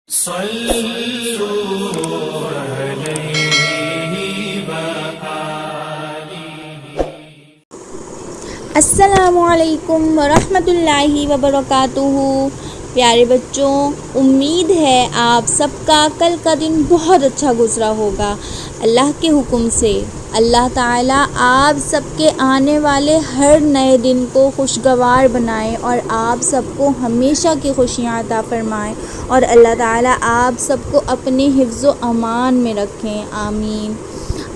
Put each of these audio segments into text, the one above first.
صلوا عليه السلام علیکم ورحمۃ اللہ وبرکاتہ۔ پیارے بچوں، امید ہے آپ سب کا کل کا دن بہت اچھا گزرا ہوگا۔ اللہ کے حکم سے اللہ تعالیٰ آپ سب کے آنے والے ہر نئے دن کو خوشگوار بنائے اور آپ سب کو ہمیشہ کی خوشیاں عطا فرمائے، اور اللہ تعالیٰ آپ سب کو اپنے حفظ و امان میں رکھیں، آمین۔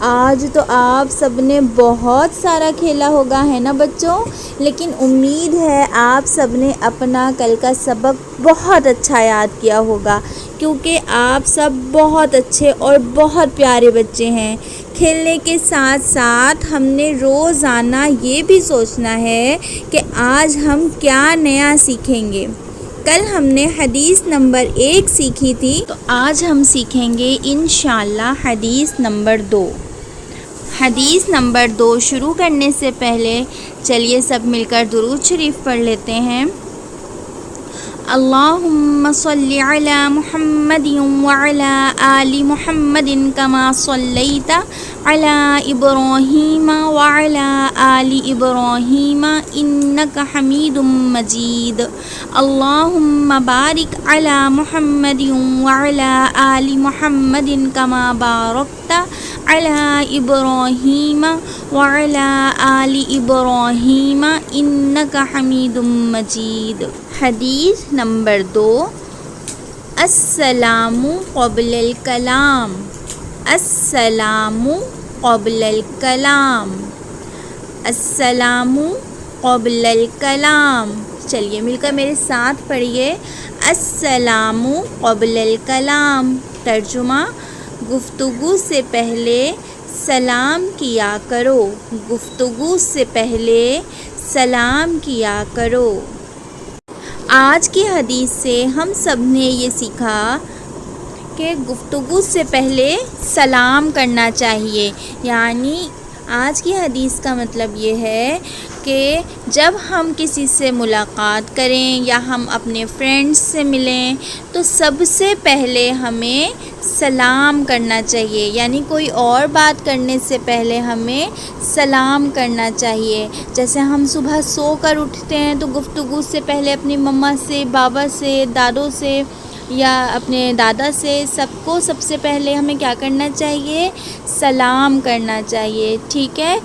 آج تو آپ سب نے بہت سارا کھیلا ہوگا، ہے نا بچوں؟ لیکن امید ہے آپ سب نے اپنا کل کا سبق بہت اچھا یاد کیا ہوگا، کیونکہ آپ سب بہت اچھے اور بہت پیارے بچے ہیں۔ کھیلنے کے ساتھ ساتھ ہم نے روزانہ یہ بھی سوچنا ہے کہ آج ہم کیا نیا سیکھیں گے۔ کل ہم نے حدیث نمبر 1 سیکھی تھی، تو آج ہم سیکھیں گے انشاءاللہ حدیث نمبر 2۔ حدیث نمبر 2 شروع کرنے سے پہلے چلیے سب مل کر درود شریف پڑھ لیتے ہیں۔ اللہم صلی علی محمد وعلی آل محمد کما صلیت علی ابراہیم وعلی آل ابراہیم انک حمید مجید۔ اللہم بارک علی محمد وعلی آل محمد کما بارکت علی ابراہیم وعلی آل ابراہیم انک حمید مجید۔ حدیث نمبر 2، السلام قبل الکلام، السلام قبل الکلام، السلام قبل الکلام۔ چلیے مل کر میرے ساتھ پڑھیے، السلام قبل الکلام۔ ترجمہ: گفتگو سے پہلے سلام کیا کرو، گفتگو سے پہلے سلام کیا کرو۔ آج کی حدیث سے ہم سب نے یہ سیکھا کہ گفتگو سے پہلے سلام کرنا چاہیے، یعنی آج کی حدیث کا مطلب یہ ہے کہ جب ہم کسی سے ملاقات کریں یا ہم اپنے فرینڈس سے ملیں تو سب سے پہلے ہمیں سلام کرنا چاہیے، یعنی کوئی اور بات کرنے سے پہلے ہمیں سلام کرنا چاہیے۔ جیسے ہم صبح سو کر اٹھتے ہیں تو گفتگو سے پہلے اپنی مما سے، بابا سے، دادوں سے یا اپنے دادا سے سب سے پہلے ہمیں کیا کرنا چاہیے؟ سلام کرنا چاہیے، ٹھیک ہے؟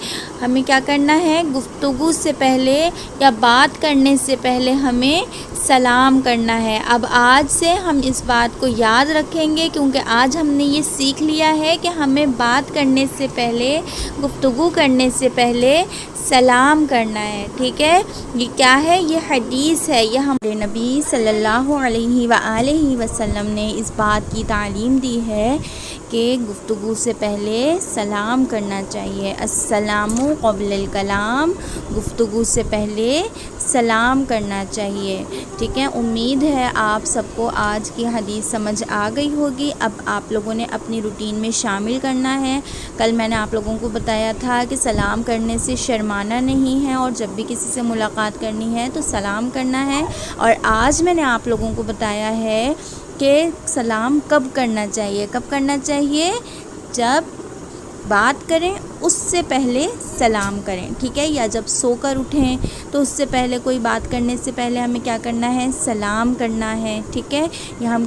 ہمیں کیا کرنا ہے؟ گفتگو سے پہلے یا بات کرنے سے پہلے ہمیں سلام کرنا ہے۔ اب آج سے ہم اس بات کو یاد رکھیں گے، کیونکہ آج ہم نے یہ سیکھ لیا ہے کہ ہمیں بات کرنے سے پہلے، گفتگو کرنے سے پہلے سلام کرنا ہے، ٹھیک ہے؟ یہ کیا ہے؟ یہ حدیث ہے، یہ ہمارے نبی صلی اللہ علیہ وآلہ وسلم نے اس بات کی تعلیم دی ہے کہ گفتگو سے پہلے سلام کرنا چاہیے۔ السلام قبل الکلام، گفتگو سے پہلے سلام کرنا چاہیے، ٹھیک ہے؟ امید ہے آپ سب کو آج کی حدیث سمجھ آ گئی ہوگی۔ اب آپ لوگوں نے اپنی روٹین میں شامل کرنا ہے۔ کل میں نے آپ لوگوں کو بتایا تھا کہ سلام کرنے سے شرمانا نہیں ہے، اور جب بھی کسی سے ملاقات کرنی ہے تو سلام کرنا ہے۔ اور آج میں نے آپ لوگوں کو بتایا ہے کہ سلام کب کرنا چاہیے، کب کرنا چاہیے؟ جب بات کریں اس سے پہلے سلام کریں، ٹھیک ہے؟ یا جب سو کر اٹھیں تو اس سے پہلے، کوئی بات کرنے سے پہلے ہمیں کیا کرنا ہے؟ سلام کرنا ہے، ٹھیک ہے؟ یا ہم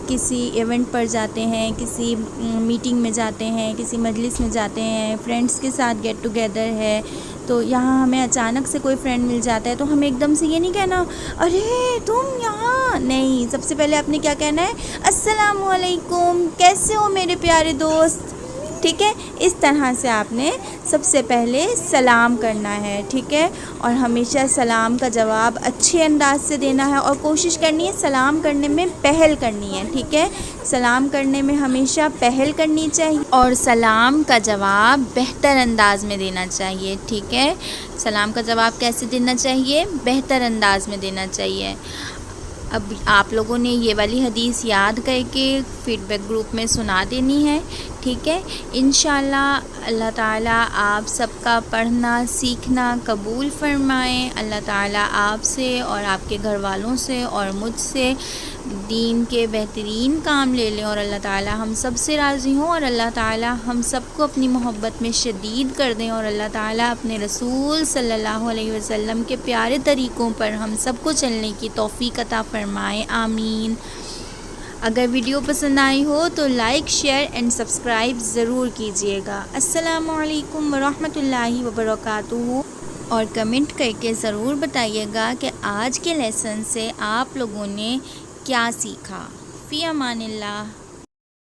کسی ایونٹ پر جاتے ہیں، کسی میٹنگ میں جاتے ہیں، کسی مجلس میں جاتے ہیں، فرینڈس کے ساتھ گیٹ ٹوگیدر ہے، تو یہاں ہمیں اچانک سے کوئی فرینڈ مل جاتا ہے تو ہمیں ایک دم سے یہ نہیں کہنا ارے تم یہاں، نہیں، سب سے پہلے آپ نے کیا کہنا ہے؟ السلام علیکم، کیسے ہو میرے پیارے دوست، ٹھیک ہے؟ اس طرح سے آپ نے سب سے پہلے سلام کرنا ہے، ٹھیک ہے؟ اور ہمیشہ سلام کا جواب اچھے انداز سے دینا ہے، اور کوشش کرنی ہے سلام کرنے میں پہل کرنی ہے، ٹھیک ہے؟ سلام کرنے میں ہمیشہ پہل کرنی چاہیے، اور سلام کا جواب بہتر انداز میں دینا چاہیے، ٹھیک ہے؟ سلام کا جواب کیسے دینا چاہیے؟ بہتر انداز میں دینا چاہیے۔ اب آپ لوگوں نے یہ والی حدیث یاد کر کے فیڈ بیک گروپ میں سنا دینی ہے، ٹھیک ہے؟ انشاءاللہ اللہ تعالیٰ آپ سب کا پڑھنا سیکھنا قبول فرمائیں۔ اللہ تعالیٰ آپ سے اور آپ کے گھر والوں سے اور مجھ سے دین کے بہترین کام لے لیں اور اللہ تعالی ہم سب سے راضی ہوں، اور اللہ تعالی ہم سب کو اپنی محبت میں شدید کر دیں، اور اللہ تعالی اپنے رسول صلی اللہ علیہ وسلم کے پیارے طریقوں پر ہم سب کو چلنے کی توفیق عطا فرمائے، آمین۔ اگر ویڈیو پسند آئی ہو تو لائک، شیئر اینڈ سبسکرائب ضرور کیجیے گا۔ السلام علیکم ورحمۃ اللہ وبرکاتہ، اور کمنٹ کر کے ضرور بتائیے گا کہ آج کے لیسن سے آپ لوگوں نے کیا سیکھا۔ فی امان اللہ۔